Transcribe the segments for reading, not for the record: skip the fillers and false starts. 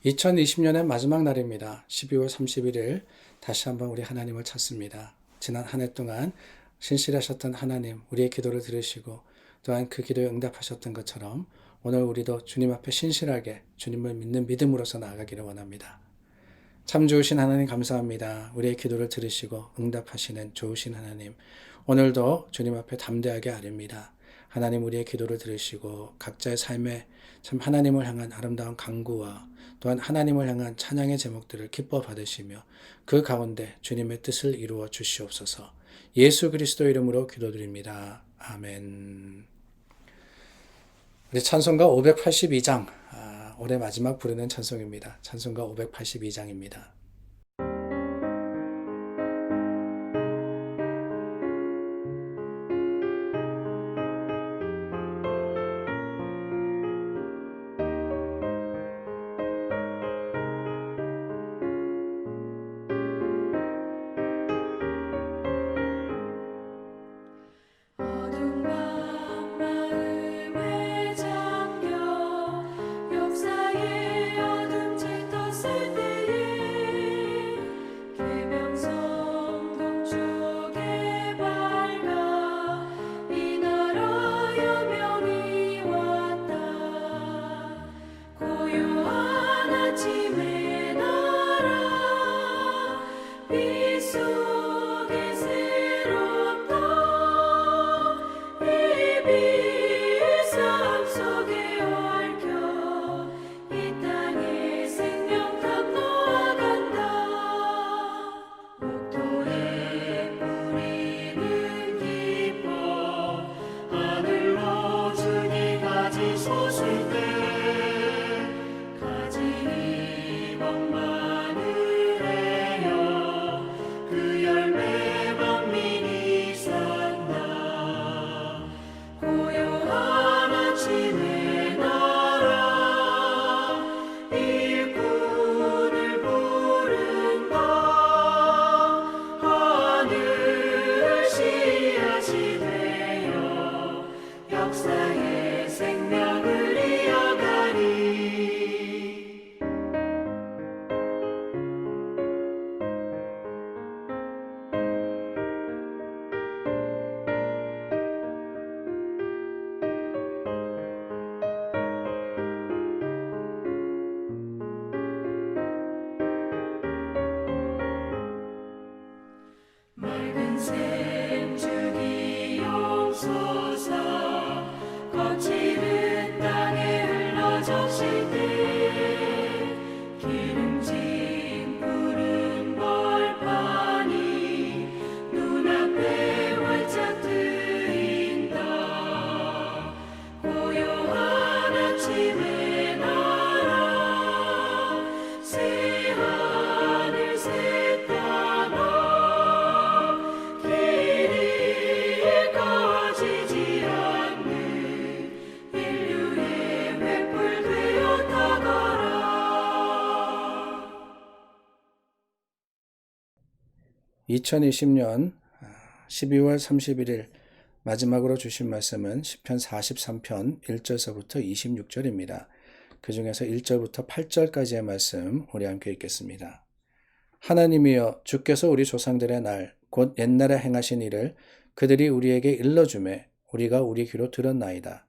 2020년의 마지막 날입니다. 12월 31일 다시 한번 우리 하나님을 찾습니다. 지난 한 해 동안 신실하셨던 하나님, 우리의 기도를 들으시고 또한 그 기도에 응답하셨던 것처럼 오늘 우리도 주님 앞에 신실하게 주님을 믿는 믿음으로서 나아가기를 원합니다. 참 좋으신 하나님 감사합니다. 우리의 기도를 들으시고 응답하시는 좋으신 하나님, 오늘도 주님 앞에 담대하게 아뢰입니다. 하나님, 우리의 기도를 들으시고 각자의 삶에 참 하나님을 향한 아름다운 간구와 또한 하나님을 향한 찬양의 제목들을 기뻐 받으시며 그 가운데 주님의 뜻을 이루어 주시옵소서. 예수 그리스도 이름으로 기도드립니다. 아멘. 우리 찬송가 582장, 올해 마지막 부르는 찬송입니다. 찬송가 582장입니다. 어둠 밤 마음에 잠겨 역사의 어둠 짙었을 때에 계명성 동쪽에 밝아 이 나라 여명이 왔다. 고요한 아침의 나라 빛 속에 새롭다. 삶 속에 얽혀 이 땅의 생명탑 놓아간다. 목도에 뿌리는 기뻐 하늘로 주니 가지 솟을 때 가지 입은 마늘에여 그 열매 만민이 산다. 고요한 아침의 나라 일꾼을 부른다. 하늘 씨앗이 되어 역사의 생명을 이어가리. 맑은 샘 주기 용소서 거칠은 땅에 흘러 적실 때 기름진 푸른 벌판이 눈앞에 활짝 트인다. 고요한 아침의 나라 새 하늘 새 땅아 길이 꺼지지 않는 인류의 횃불 되어 다가라. 2020년 12월 31일 마지막으로 주신 말씀은 시편 43편 1절서부터 26절입니다. 그 중에서 1절부터 8절까지의 말씀 우리 함께 읽겠습니다. 하나님이여, 주께서 우리 조상들의 날 곧 옛날에 행하신 일을 그들이 우리에게 일러주매 우리가 우리 귀로 들었나이다.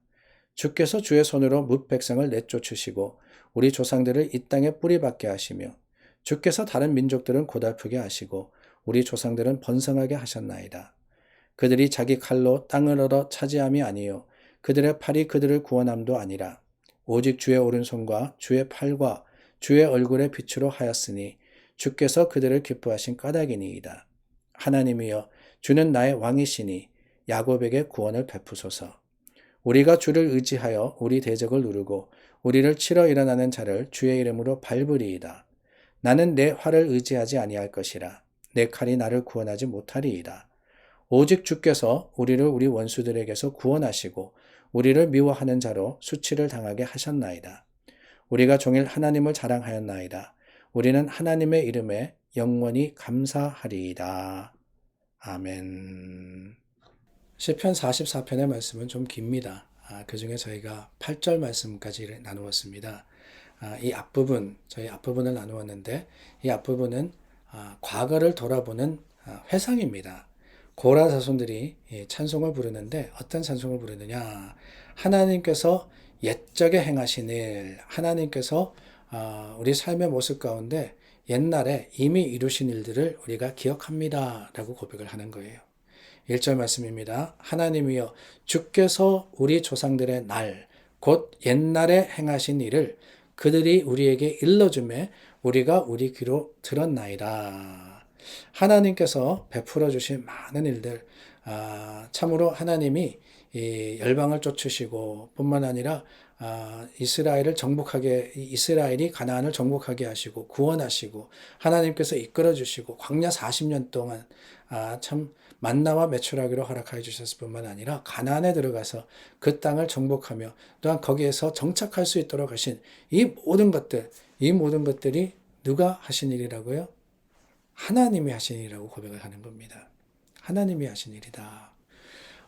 주께서 주의 손으로 뭇 백성을 내쫓으시고 우리 조상들을 이 땅에 뿌리박게 하시며 주께서 다른 민족들은 고달프게 하시고 우리 조상들은 번성하게 하셨나이다. 그들이 자기 칼로 땅을 얻어 차지함이 아니요 그들의 팔이 그들을 구원함도 아니라 오직 주의 오른손과 주의 팔과 주의 얼굴의 빛으로 하였으니 주께서 그들을 기뻐하신 까닭이니이다. 하나님이여, 주는 나의 왕이시니 야곱에게 구원을 베푸소서. 우리가 주를 의지하여 우리 대적을 누르고 우리를 치러 일어나는 자를 주의 이름으로 밟으리이다. 나는 내 활을 의지하지 아니할 것이라. 내 칼이 나를 구원하지 못하리이다. 오직 주께서 우리를 우리 원수들에게서 구원하시고 우리를 미워하는 자로 수치를 당하게 하셨나이다. 우리가 종일 하나님을 자랑하였나이다. 우리는 하나님의 이름에 영원히 감사하리이다. 아멘. 시편 44편의 말씀은 좀 깁니다. 그 중에 저희가 8절 말씀까지 나누었습니다. 이 앞부분, 저희 앞부분을 나누었는데 이 앞부분은 과거를 돌아보는 회상입니다. 고라 자손들이 찬송을 부르는데 어떤 찬송을 부르느냐? 하나님께서 옛적에 행하신 일, 하나님께서 우리 삶의 모습 가운데 옛날에 이미 이루신 일들을 우리가 기억합니다 라고 고백을 하는 거예요. 1절 말씀입니다. 하나님이여 주께서 우리 조상들의 날, 곧 옛날에 행하신 일을 그들이 우리에게 일러주매 우리가 우리 귀로 들었나이다. 하나님께서 베풀어 주신 많은 일들, 참으로 하나님이 이 열방을 쫓으시고 뿐만 아니라 이스라엘이 가나안을 정복하게 하시고 구원하시고 하나님께서 이끌어 주시고 광야 40년 동안 참 만나와 매출하기로 허락하여 주셨을 뿐만 아니라 가나안에 들어가서 그 땅을 정복하며 또한 거기에서 정착할 수 있도록 하신 이 모든 것들이 누가 하신 일이라고요? 하나님이 하신 일이라고 고백을 하는 겁니다. 하나님이 하신 일이다.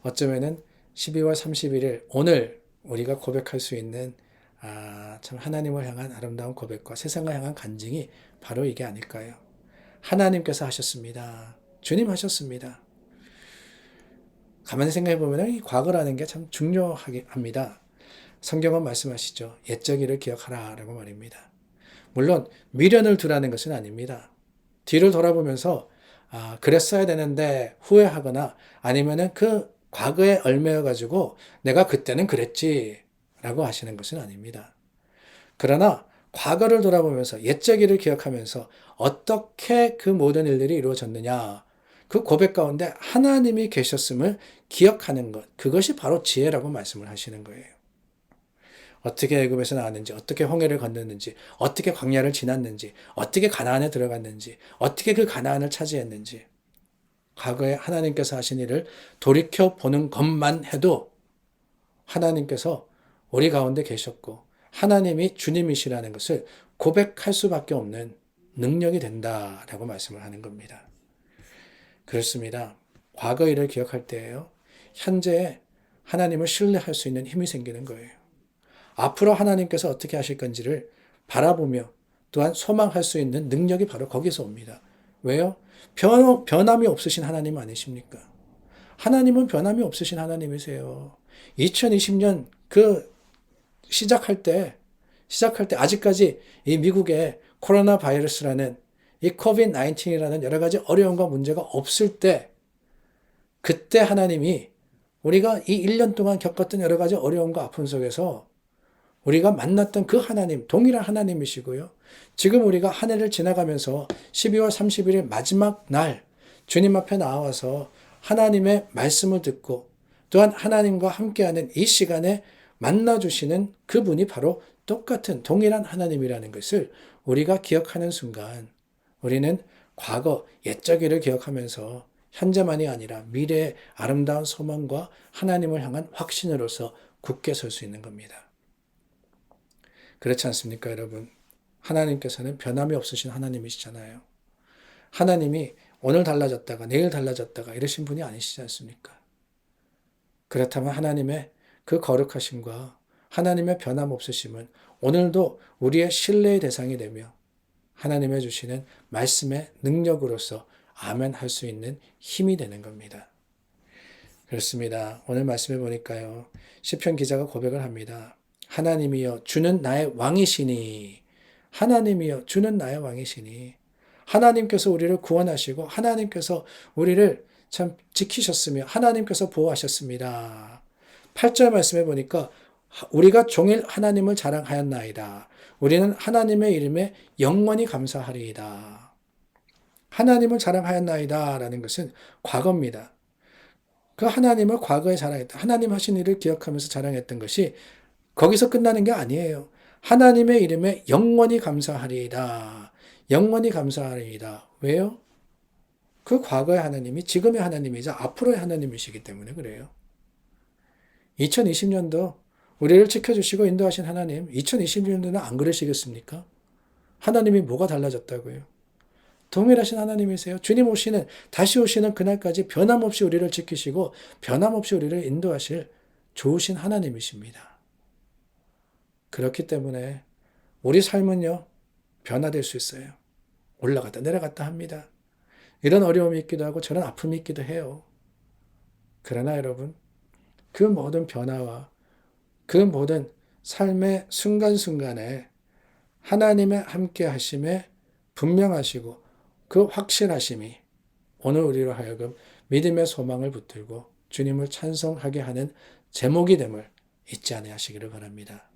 어쩌면은 12월 31일 오늘 우리가 고백할 수 있는 참 하나님을 향한 아름다운 고백과 세상을 향한 간증이 바로 이게 아닐까요? 하나님께서 하셨습니다. 주님 하셨습니다. 가만히 생각해 보면 이 과거라는 게 참 중요합니다. 성경은 말씀하시죠. 옛적 일을 기억하라 라고 말입니다. 물론 미련을 두라는 것은 아닙니다. 뒤를 돌아보면서 그랬어야 되는데 후회하거나 아니면은 그 과거에 얽매여 가지고 내가 그때는 그랬지 라고 하시는 것은 아닙니다. 그러나 과거를 돌아보면서 옛적 일을 기억하면서 어떻게 그 모든 일들이 이루어졌느냐, 그 고백 가운데 하나님이 계셨음을 기억하는 것, 그것이 바로 지혜라고 말씀을 하시는 거예요. 어떻게 애굽에서 나왔는지, 어떻게 홍해를 건넜는지, 어떻게 광야를 지났는지, 어떻게 가나안에 들어갔는지, 어떻게 그 가나안을 차지했는지, 과거에 하나님께서 하신 일을 돌이켜보는 것만 해도 하나님께서 우리 가운데 계셨고 하나님이 주님이시라는 것을 고백할 수밖에 없는 능력이 된다라고 말씀을 하는 겁니다. 그렇습니다. 과거 일을 기억할 때에요, 현재에 하나님을 신뢰할 수 있는 힘이 생기는 거예요. 앞으로 하나님께서 어떻게 하실 건지를 바라보며 또한 소망할 수 있는 능력이 바로 거기서 옵니다. 왜요? 변함이 없으신 하나님 아니십니까? 하나님은 변함이 없으신 하나님이세요. 2020년 시작할 때 아직까지 이 미국에 코로나 바이러스라는 이 COVID-19이라는 여러 가지 어려움과 문제가 없을 때, 그때 하나님이 우리가 이 1년 동안 겪었던 여러 가지 어려움과 아픔 속에서 우리가 만났던 그 하나님, 동일한 하나님이시고요. 지금 우리가 한 해를 지나가면서 12월 31일 마지막 날 주님 앞에 나와서 하나님의 말씀을 듣고 또한 하나님과 함께하는 이 시간에 만나주시는 그분이 바로 똑같은 동일한 하나님이라는 것을 우리가 기억하는 순간 우리는 과거 옛적 일을 기억하면서 현재만이 아니라 미래의 아름다운 소망과 하나님을 향한 확신으로서 굳게 설 수 있는 겁니다. 그렇지 않습니까, 여러분? 하나님께서는 변함이 없으신 하나님이시잖아요. 하나님이 오늘 달라졌다가 내일 달라졌다가 이러신 분이 아니시지 않습니까? 그렇다면 하나님의 그 거룩하심과 하나님의 변함 없으심은 오늘도 우리의 신뢰의 대상이 되며 하나님의 주시는 말씀의 능력으로서 아멘 할 수 있는 힘이 되는 겁니다. 그렇습니다. 오늘 말씀해 보니까요, 시편 기자가 고백을 합니다. 하나님이여 주는 나의 왕이시니, 하나님이여 주는 나의 왕이시니, 하나님께서 우리를 구원하시고 하나님께서 우리를 참 지키셨으며 하나님께서 보호하셨습니다. 8절 말씀해 보니까 우리가 종일 하나님을 자랑하였나이다. 우리는 하나님의 이름에 영원히 감사하리이다. 하나님을 자랑하였나이다 라는 것은 과거입니다. 그 하나님을 과거에 자랑했다. 하나님 하신 일을 기억하면서 자랑했던 것이 거기서 끝나는 게 아니에요. 하나님의 이름에 영원히 감사하리이다. 영원히 감사하리이다. 왜요? 그 과거의 하나님이 지금의 하나님이자 앞으로의 하나님이시기 때문에 그래요. 2020년도 우리를 지켜주시고 인도하신 하나님, 2020년도는 안 그러시겠습니까? 하나님이 뭐가 달라졌다고요? 동일하신 하나님이세요. 주님 다시 오시는 그날까지 변함없이 우리를 지키시고 변함없이 우리를 인도하실 좋으신 하나님이십니다. 그렇기 때문에 우리 삶은요, 변화될 수 있어요. 올라갔다 내려갔다 합니다. 이런 어려움이 있기도 하고 저런 아픔이 있기도 해요. 그러나 여러분, 그 모든 변화와 그 모든 삶의 순간순간에 하나님의 함께 하심에 분명하시고 그 확실하심이 오늘 우리로 하여금 믿음의 소망을 붙들고 주님을 찬송하게 하는 제목이 됨을 잊지 아니하시기를 바랍니다.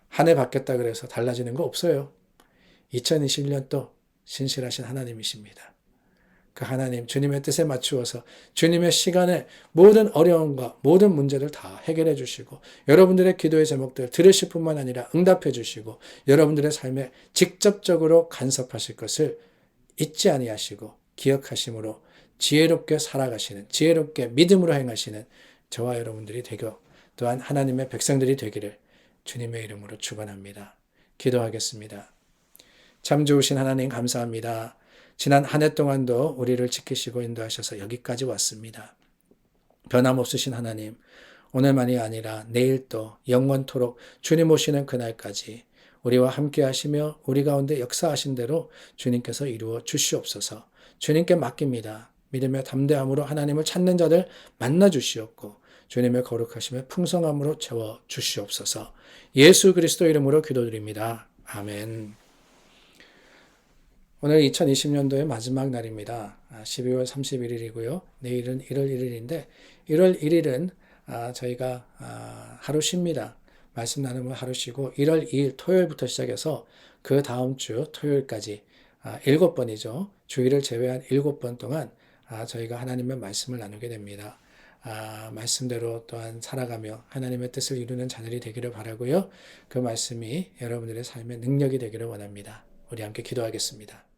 한 해 바뀌었다 그래서 달라지는 거 없어요. 2021년도 신실하신 하나님이십니다. 그 하나님 주님의 뜻에 맞추어서 주님의 시간에 모든 어려움과 모든 문제를 다 해결해 주시고 여러분들의 기도의 제목들 들으실 뿐만 아니라 응답해 주시고 여러분들의 삶에 직접적으로 간섭하실 것을 잊지 아니하시고 기억하심으로 지혜롭게 살아가시는 지혜롭게 믿음으로 행하시는 저와 여러분들이 되고 또한 하나님의 백성들이 되기를 주님의 이름으로 축원합니다. 기도하겠습니다. 참 좋으신 하나님 감사합니다. 지난 한 해 동안도 우리를 지키시고 인도하셔서 여기까지 왔습니다. 변함없으신 하나님, 오늘만이 아니라 내일 또 영원토록 주님 오시는 그날까지 우리와 함께 하시며 우리 가운데 역사하신 대로 주님께서 이루어 주시옵소서. 주님께 맡깁니다. 믿음의 담대함으로 하나님을 찾는 자들 만나 주시옵고 주님의 거룩하심의 풍성함으로 채워 주시옵소서. 예수 그리스도 이름으로 기도드립니다. 아멘. 오늘 2020년도의 마지막 날입니다. 12월 31일이고요. 내일은 1월 1일인데 1월 1일은 저희가 하루 쉽니다. 말씀 나눔을 하루 쉬고 1월 2일 토요일부터 시작해서 그 다음 주 토요일까지 7번이죠. 주일을 제외한 7번 동안 저희가 하나님의 말씀을 나누게 됩니다. 말씀대로 또한 살아가며 하나님의 뜻을 이루는 자녀들이 되기를 바라고요. 그 말씀이 여러분들의 삶의 능력이 되기를 원합니다. 우리 함께 기도하겠습니다.